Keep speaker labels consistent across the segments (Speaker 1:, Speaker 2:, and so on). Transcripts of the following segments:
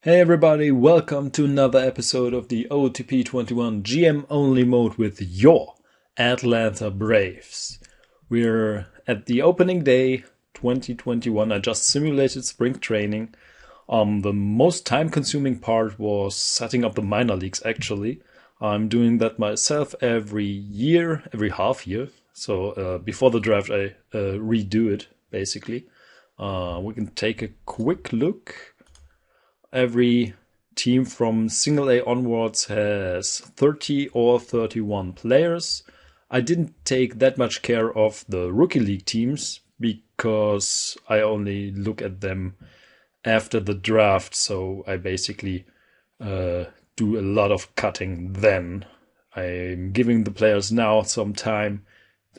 Speaker 1: Hey everybody, welcome to another episode of the OOTP 21 GM only mode with your Atlanta Braves. We're at the opening day 2021. I just simulated spring training. The most time consuming part was setting up the minor leagues actually. I'm doing that myself every year, every half year. So before the draft I redo it basically. We can take a quick look. Every team from single A onwards has 30 or 31 players. I didn't take that much care of the rookie league teams because I only look at them after the draft. So I basically do a lot of cutting then. I'm giving the players now some time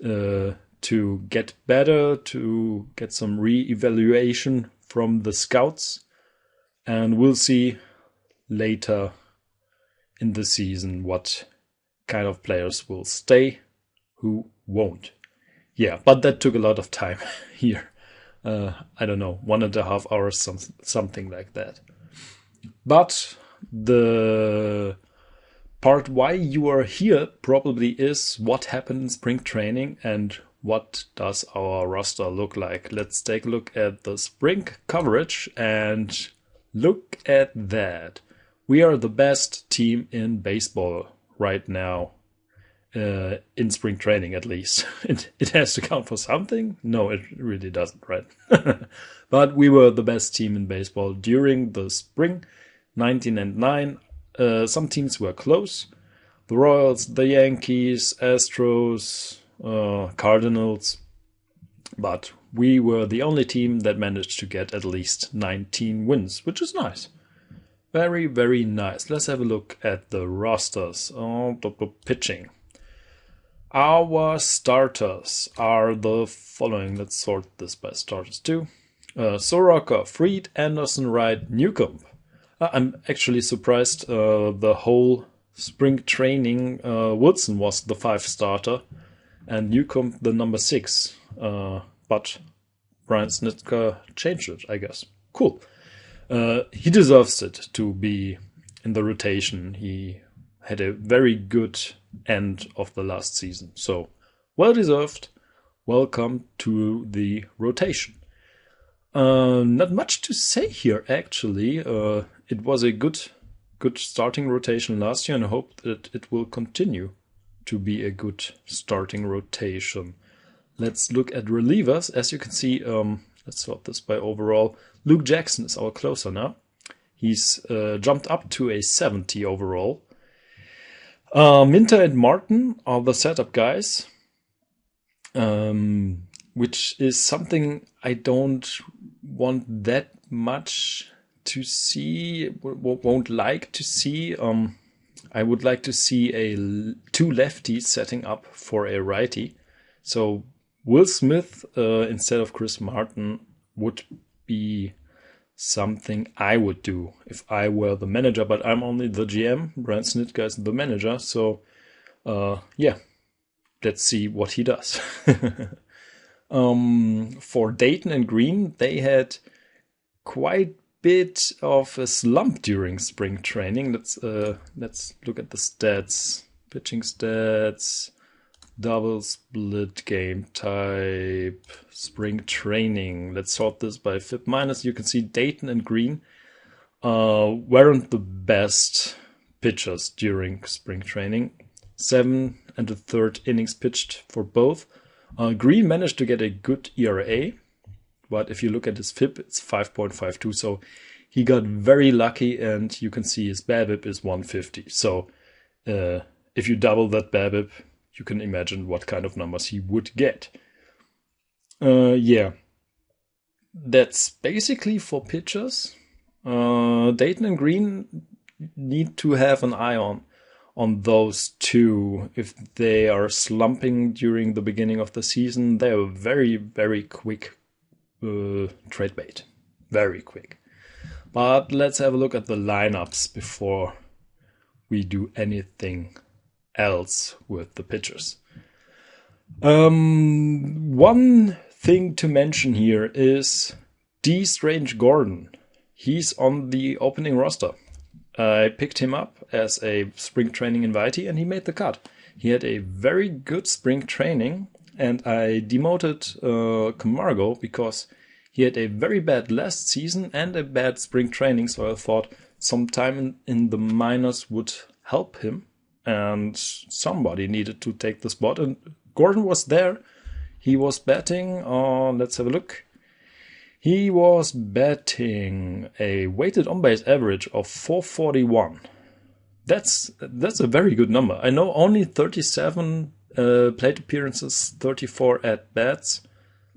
Speaker 1: to get better, to get some re-evaluation from the scouts. And we'll see later in the season what kind of players will stay, who won't. Yeah, but that took a lot of time here. I don't know, 1.5 hours, something like that. But the part why you are here probably is what happened in spring training and what does our roster look like. Let's take a look at the spring coverage and look at that. We are the best team in baseball right now, in spring training at least. It has to count for something? No, it really doesn't, right? But we were the best team in baseball during the spring, 1909. Some teams were close. The Royals, the Yankees, Astros, Cardinals. But we were the only team that managed to get at least 19 wins, which is nice. Very, very nice. Let's have a look at the rosters. Pitching. Our starters are the following. Let's sort this by starters too. Soroka, Fried, Anderson, Wright, Newcomb. I'm actually surprised the whole spring training Woodson was the 5 starter and Newcomb the number 6. But Brian Snitker changed it, I guess. Cool. He deserves it to be in the rotation. He had a very good end of the last season. So, well deserved. Welcome to the rotation. Not much to say here, actually. It was a good starting rotation last year, and I hope that it will continue to be a good starting rotation. Let's look at relievers. As you can see, let's sort this by overall. Luke Jackson is our closer now. He's jumped up to a 70 overall. Minter and Martin are the setup guys, which is something I don't want that much to see, won't like to see. I would like to see 2 lefties setting up for a righty. So Will Smith instead of Chris Martin would be something I would do if I were the manager, but I'm only the GM. Brian Snitker is the manager, so yeah, let's see what he does. For Dayton and Green, they had quite a bit of a slump during spring training. Let's look at the stats, pitching stats. Double split game type, spring training. Let's sort this by FIP minus. You can see Dayton and Green weren't the best pitchers during spring training. 7 1/3 innings pitched for both. Green managed to get a good ERA, but if you look at his FIP, it's 5.52. So he got very lucky, and you can see his BABIP is 150. So if you double that BABIP, you can imagine what kind of numbers he would get. Yeah, that's basically for pitchers. Dayton and Green need to have an eye on those two. If they are slumping during the beginning of the season, they are very, very quick trade bait. Very quick. But let's have a look at the lineups before we do anything else with the pitchers. One thing to mention here is D. Strange Gordon. he's on the opening roster. I picked him up as a spring training invitee and he made the cut. He had a very good spring training, and I demoted Camargo because he had a very bad last season and a bad spring training, so I thought some time in the minors would help him, and somebody needed to take the spot, and Gordon was there. He was batting on, let's have a look. He was batting a weighted on-base average of 441. That's a very good number. I know only 37 plate appearances, 34 at-bats,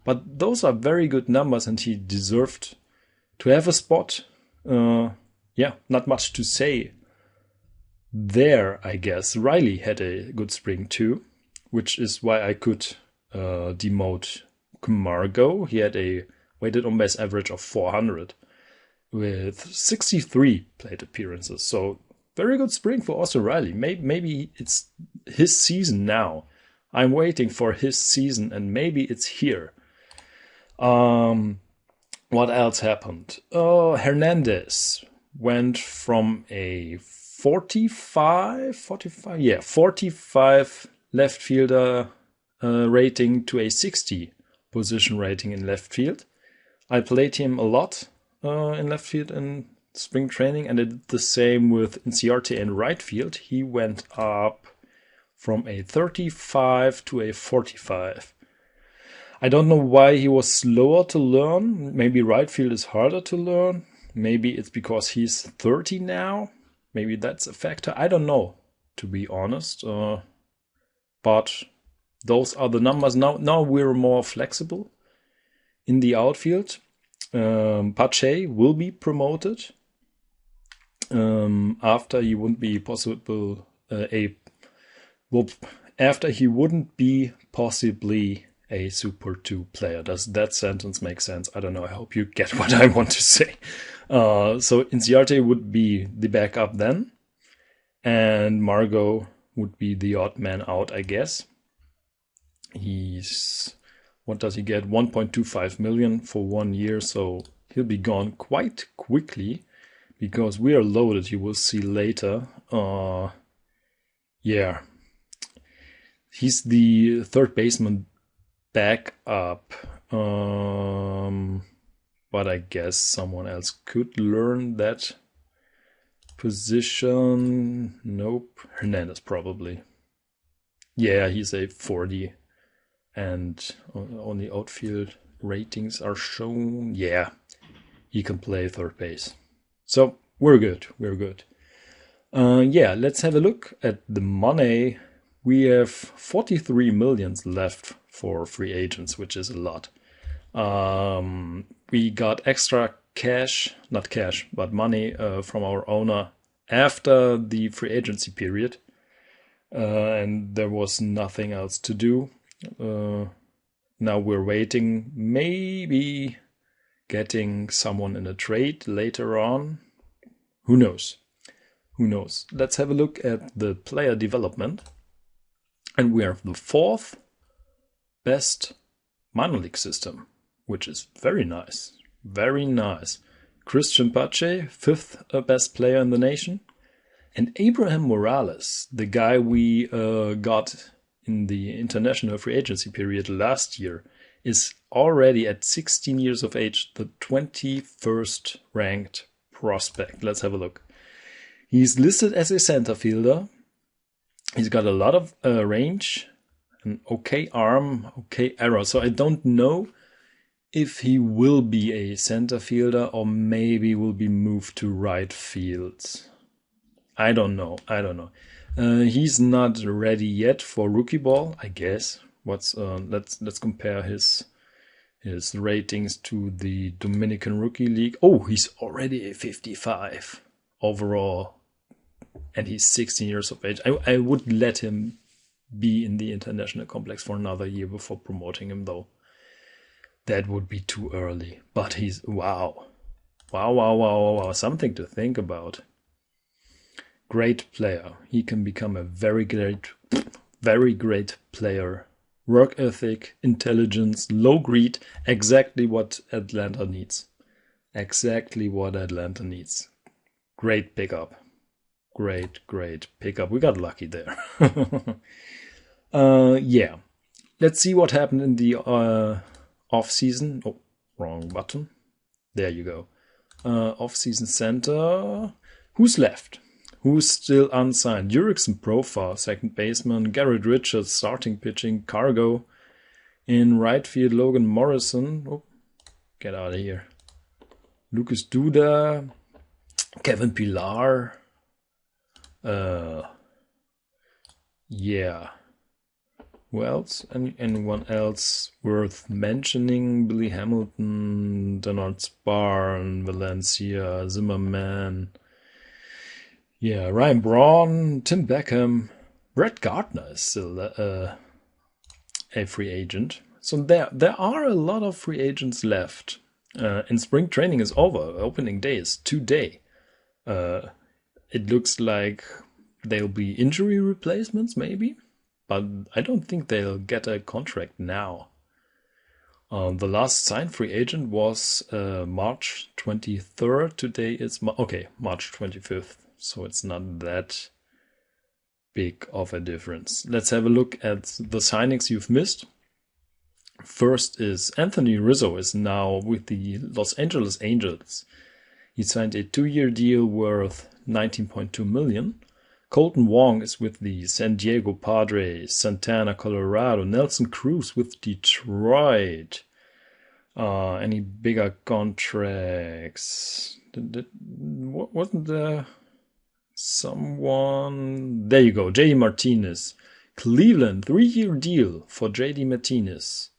Speaker 1: but those are very good numbers, and he deserved to have a spot. Yeah, not much to say there, I guess. Riley had a good spring too, which is why I could demote Camargo. He had a weighted on-base average of 400 with 63 plate appearances. So very good spring for Austin Riley. Maybe it's his season now. I'm waiting for his season, and maybe it's here. What else happened? Hernandez went from a 45 left fielder rating to a 60 position rating in left field. I played him a lot in left field in spring training, and I did the same with Inciarte in right field. He went up from a 35 to a 45. I don't know why he was slower to learn. Maybe right field is harder to learn. Maybe it's because he's 30 now. Maybe that's a factor. I don't know, to be honest. But those are the numbers. Now we're more flexible in the outfield. Pache will be promoted after he wouldn't be possible after he wouldn't be possibly a Super 2 player. Does that sentence make sense? I don't know. I hope you get what I want to say. So Inciarte would be the backup then, and Margot would be the odd man out, I guess. What does he get? 1.25 million for 1 year, so he'll be gone quite quickly because we are loaded. You will see later. Yeah, he's the third baseman backup, but I guess someone else could learn that position. Nope, Hernandez probably. Yeah, he's a 40. And only outfield ratings are shown. Yeah, he can play third base. So we're good. Yeah, let's have a look at the money. We have 43 millions left for free agents, which is a lot. We got extra cash, not cash, but money from our owner after the free agency period. And there was nothing else to do. Now we're waiting, maybe getting someone in a trade later on. Who knows? Let's have a look at the player development. And we have the fourth best minor league system, which is very nice. Christian Pache, fifth best player in the nation. And Abraham Morales, the guy we got in the international free agency period last year, is already at 16 years of age, the 21st ranked prospect. Let's have a look. He's listed as a center fielder. He's got a lot of range, an okay arm, okay arrow. So I don't know if he will be a center fielder or maybe will be moved to right field. I don't know. He's not ready yet for rookie ball, I guess. Let's compare his ratings to the Dominican Rookie League. Oh, he's already a 55 overall, and he's 16 years of age. I would let him be in the international complex for another year before promoting him, though. That would be too early. But he's wow, something to think about. Great player. He can become a very great player. Work ethic, intelligence, low greed, exactly what Atlanta needs. Exactly what Atlanta needs. Great pickup. Great pickup. We got lucky there. Yeah. Let's see what happened in the off season. Oh, wrong button. There you go. Off season center. Who's left? Who's still unsigned? Jurickson Profar, second baseman. Garrett Richards, starting pitching. Cargo. In right field, Logan Morrison. Oh, get out of here. Lucas Duda. Kevin Pillar. Yeah. Who else? Anyone else worth mentioning? Billy Hamilton, Denard Sparn, Valencia, Zimmerman. Yeah, Ryan Braun, Tim Beckham. Brett Gardner is still a free agent. So there are a lot of free agents left. And spring training is over. Opening day is today. It looks like there'll be injury replacements, maybe. But I don't think they'll get a contract now. The last signed free agent was March 23rd. Today is March 25th. So it's not that big of a difference. Let's have a look at the signings you've missed. First is Anthony Rizzo is now with the Los Angeles Angels. He signed a 2-year deal worth $19.2 million. Colton Wong is with the San Diego Padres. Santana, Colorado. Nelson Cruz with Detroit. Any bigger contracts? Wasn't there someone? There you go. JD Martinez. Cleveland, 3-year deal for JD Martinez.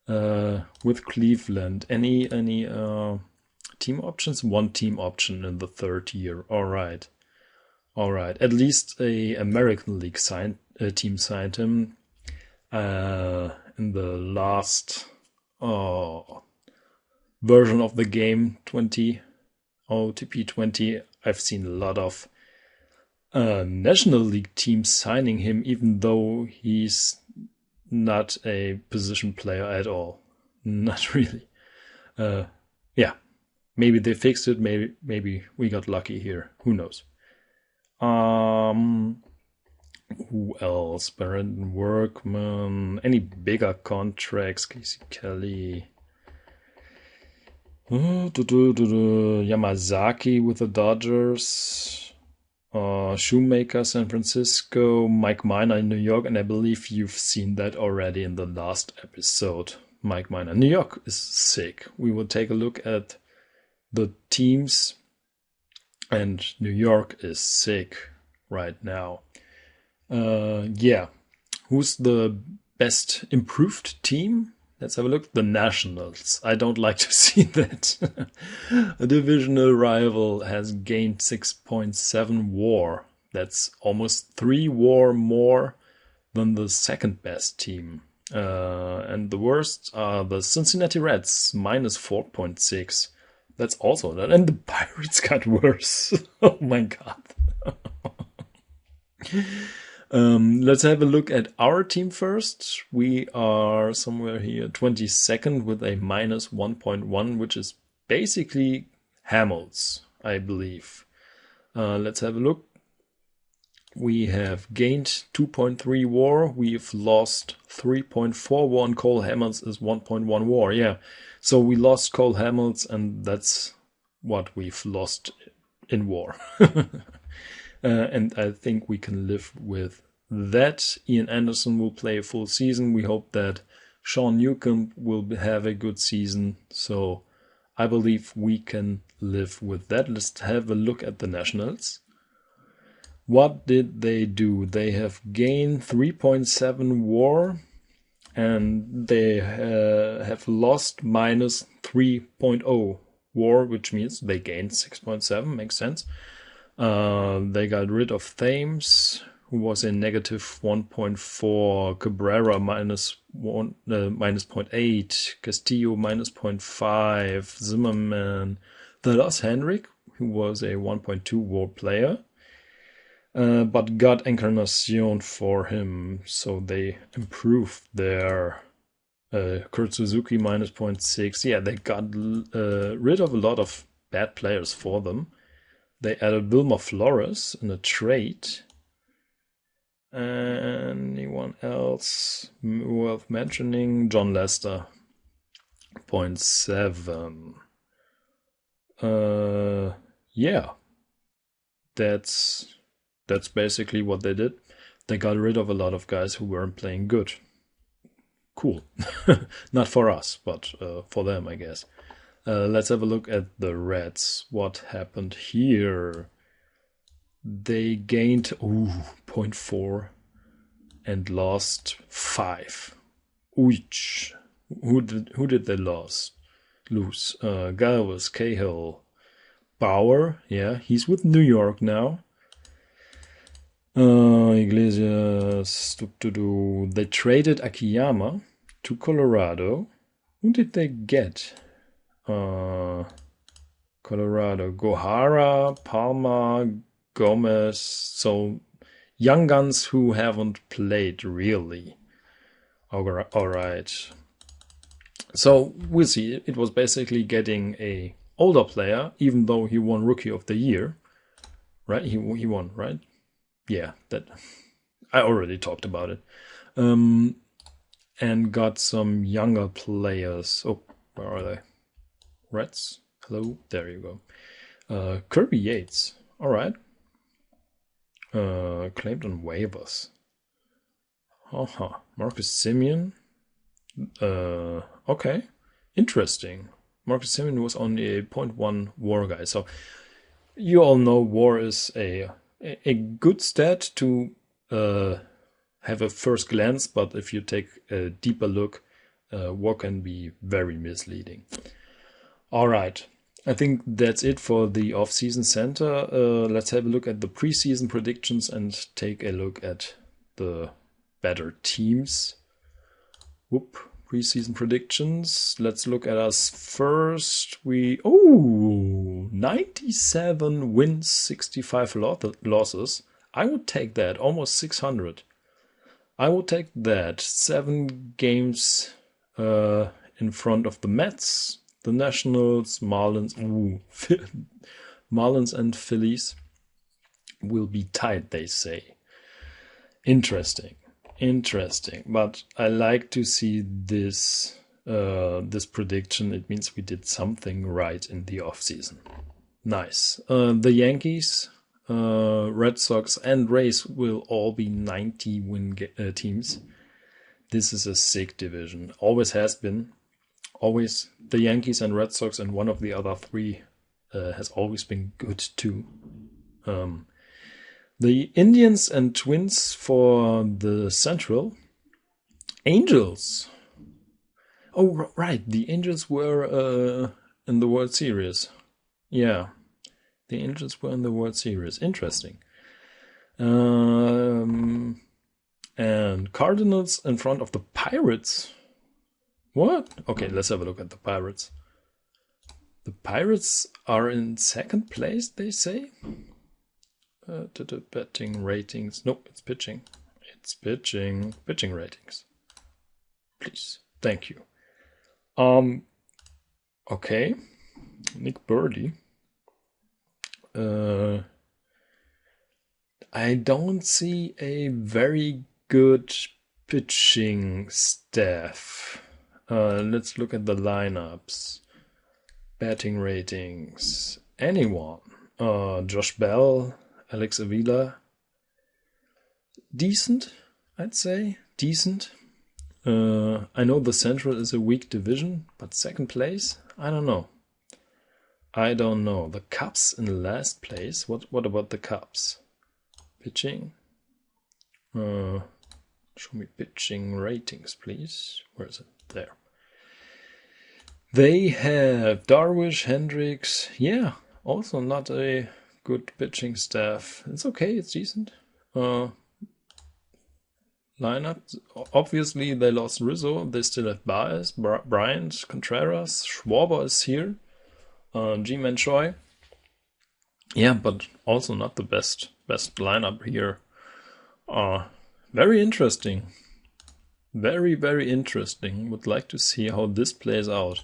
Speaker 1: With Cleveland. Any team options? One team option in the 3rd year. All right. At least a American League team signed him in the last version of the game, OOTP 20. I've seen a lot of National League teams signing him, even though he's not a position player at all. Not really. Yeah, maybe they fixed it. Maybe we got lucky here. Who knows? Who else? Brandon Workman. Any bigger contracts? Casey Kelly. Yamazaki with the Dodgers. Shoemaker, San Francisco. Mike Minor in New York. And I believe you've seen that already in the last episode. Mike Minor. New York is sick. We will take a look at the teams. And New York is sick right now. Yeah. Who's the best improved team? Let's have a look. The Nationals. I don't like to see that. A divisional rival has gained 6.7 WAR. That's almost 3 WAR more than the second best team. And the worst are the Cincinnati Reds, minus 4.6. That's also that. And the Pirates got worse. Oh my god. Let's have a look at our team first. We are somewhere here 22nd with a minus 1.1, which is basically Hamels, I believe. Let's have a look. We have gained 2.3 WAR. We've lost 3.4 WAR, and Cole Hamels is 1.1 WAR. Yeah, so we lost Cole Hamels, and that's what we've lost in WAR. And I think we can live with that. Ian Anderson will play a full season. We hope that Sean Newcomb will have a good season. So I believe we can live with that. Let's have a look at the Nationals. What did they do? They have gained 3.7 WAR and they have lost minus 3.0 WAR, which means they gained 6.7. Makes sense. They got rid of Thames, who was a negative 1.4, Cabrera minus 0.8, Castillo minus 0.5, Zimmerman, the Los Henrik, who was a 1.2 WAR player, but got Encarnacion for him, so they improved their Kurt Suzuki minus 0.6. Yeah, they got rid of a lot of bad players for them. They added Wilmer Flores in a trade. Anyone else worth mentioning? John Lester, 0.7. Yeah, that's basically what they did. They got rid of a lot of guys who weren't playing good. Cool. Not for us, but for them, I guess. Let's have a look at the Reds. What happened here? They gained 0.4 and lost 5. Ouch. Who did they lose? Galvez, Cahill, Bauer. Yeah, he's with New York now. Iglesias. They traded Akiyama to Colorado. Who did they get? Colorado. Gohara, Palma, Gomez. So young guns who haven't played really. All right. So we'll see. It was basically getting a older player, even though he won Rookie of the Year. Right? He won, right? Yeah, that I already talked about it. And got some younger players. Oh, where are they? Reds? Hello? There you go. Kirby Yates. All right. Claimed on waivers. Marcus Simeon. Okay. Interesting. Marcus Simeon was only a 0.1 WAR guy. So you all know WAR is a good stat to have a first glance, but if you take a deeper look, WAR can be very misleading. All right. I think that's it for the off-season center. Let's have a look at the preseason predictions and take a look at the better teams. Preseason predictions. Let's look at us first. 97 wins, 65 losses. I would take that. Almost 600. I would take that. 7 games in front of the Mets, the Nationals, Marlins. Marlins and Phillies will be tied, they say. Interesting, but I like to see this prediction. It means we did something right in the off season. Nice. The Yankees, Red Sox, and Rays will all be 90-win teams. This is a sick division. Always has been. Always the Yankees and Red Sox and one of the other 3 has always been good too. The Indians and Twins for the Central. Angels. Oh, right. The Angels were in the World Series. Yeah. The Angels were in the World Series. Interesting. And Cardinals in front of the Pirates. What? Okay, let's have a look at the Pirates. The Pirates are in second place, they say. Betting ratings. Nope, it's pitching. It's pitching. Pitching ratings. Please. Thank you. Okay. Nick Birdie. I don't see a very good pitching staff. Let's look at the lineups. Batting ratings. Anyone? Josh Bell, Alex Avila. Decent, I'd say. Decent. I know the Central is a weak division, but second place? I don't know. The Cubs in last place. What about the Cubs? Pitching. Show me pitching ratings, please. Where is it? There. They have Darvish, Hendricks. Yeah, also not a good pitching staff. It's okay, it's decent. Lineup. Obviously, they lost Rizzo. They still have Baez, Bryant, Contreras. Schwarber is here. G-Man Choi. Yeah, but also not the best lineup here. Very interesting. Very, very interesting. Would like to see how this plays out.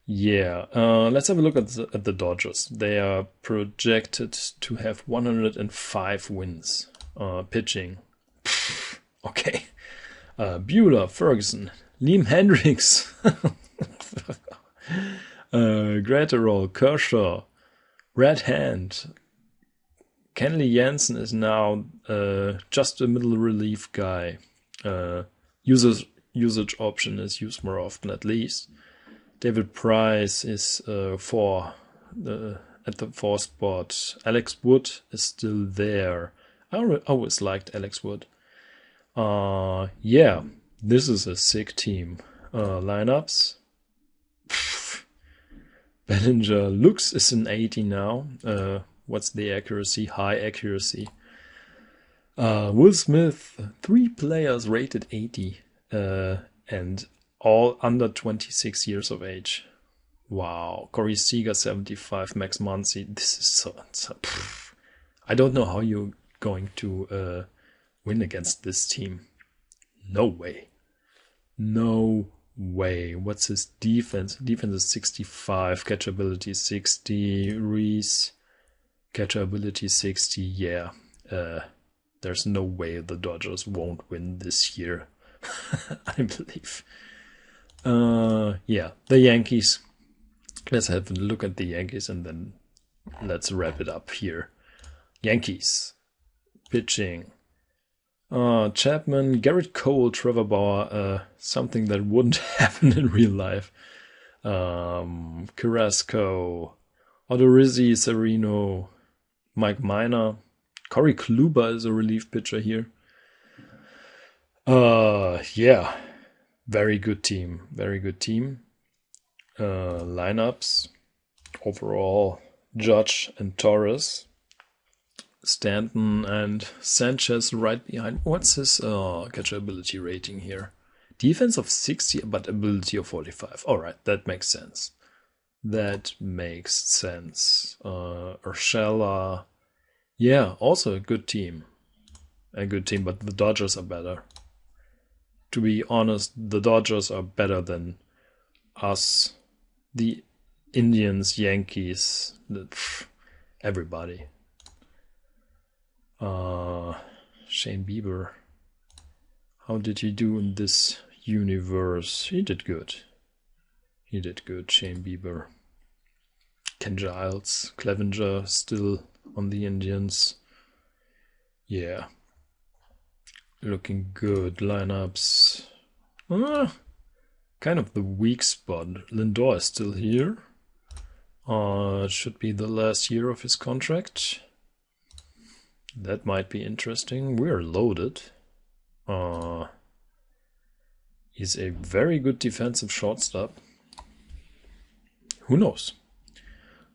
Speaker 1: Yeah, let's have a look at the Dodgers. They are projected to have 105 wins. Pitching. Okay. Bueller, Ferguson, Liam Hendricks, Gratterall, Kershaw, Red Hand. Kenley Jansen is now just a middle relief guy. Usage option is used more often, at least. David Price is at the 4 spot. Alex Wood is still there. I always liked Alex Wood. Yeah, this is a sick team. Lineups. Bellinger looks is an 80 now. What's the accuracy? High accuracy. Will Smith, 3 players rated 80, and all under 26 years of age. Wow. Corey Seager, 75. Max Muncy. This is so I don't know how you're going to win against this team. No way. No way. What's his defense? Defense is 65. Catchability 60. Reese. Catchability 60. Yeah. There's no way the Dodgers won't win this year. I believe. Yeah, the Yankees. Let's have a look at the Yankees and then let's wrap it up here. Yankees. Pitching. Chapman, Garrett Cole, Trevor Bauer. Something that wouldn't happen in real life. Carrasco. Odorizzi, Sereno. Mike Minor. Corey Kluber is a relief pitcher here. Yeah. Very good team. Very good team. Lineups. Overall, Judge and Torres. Stanton and Sanchez right behind. What's his catchability rating here? Defense of 60, but ability of 45. Alright, that makes sense. That makes sense. Urshela. Yeah, also a good team. A good team, but the Dodgers are better. To be honest, the Dodgers are better than us, the Indians, Yankees, everybody. Shane Bieber. How did he do in this universe? He did good. He did good, Shane Bieber. Ken Giles, Clevenger still on the Indians. Yeah. Looking good. Lineups. Kind of the weak spot. Lindor is still here. It should be the last year of his contract. That might be interesting. We're loaded. He's a very good defensive shortstop. Who knows?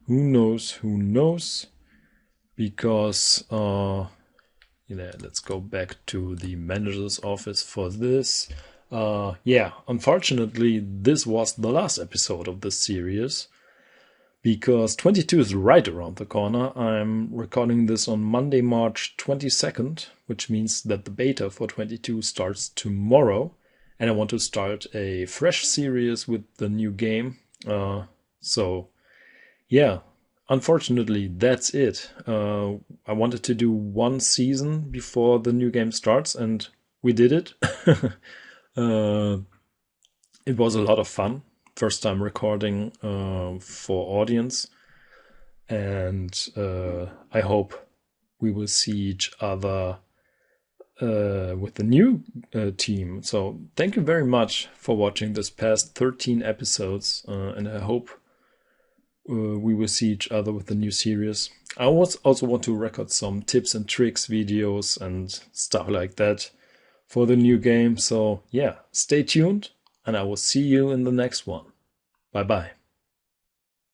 Speaker 1: Who knows? Who knows? Because let's go back to the manager's office for this. Yeah, unfortunately, this was the last episode of this series. Because 22 is right around the corner. I'm recording this on Monday, March 22nd, which means that the beta for 22 starts tomorrow. And I want to start a fresh series with the new game. So, yeah, unfortunately, that's it. I wanted to do 1 season before the new game starts, and we did it. It was a lot of fun. First time recording for audience, and I hope we will see each other with the new team. So thank you very much for watching this past 13 episodes, and I hope we will see each other with the new series. I also want to record some tips and tricks videos and stuff like that for the new game. So yeah, stay tuned. And I will see you in the next one. Bye-bye.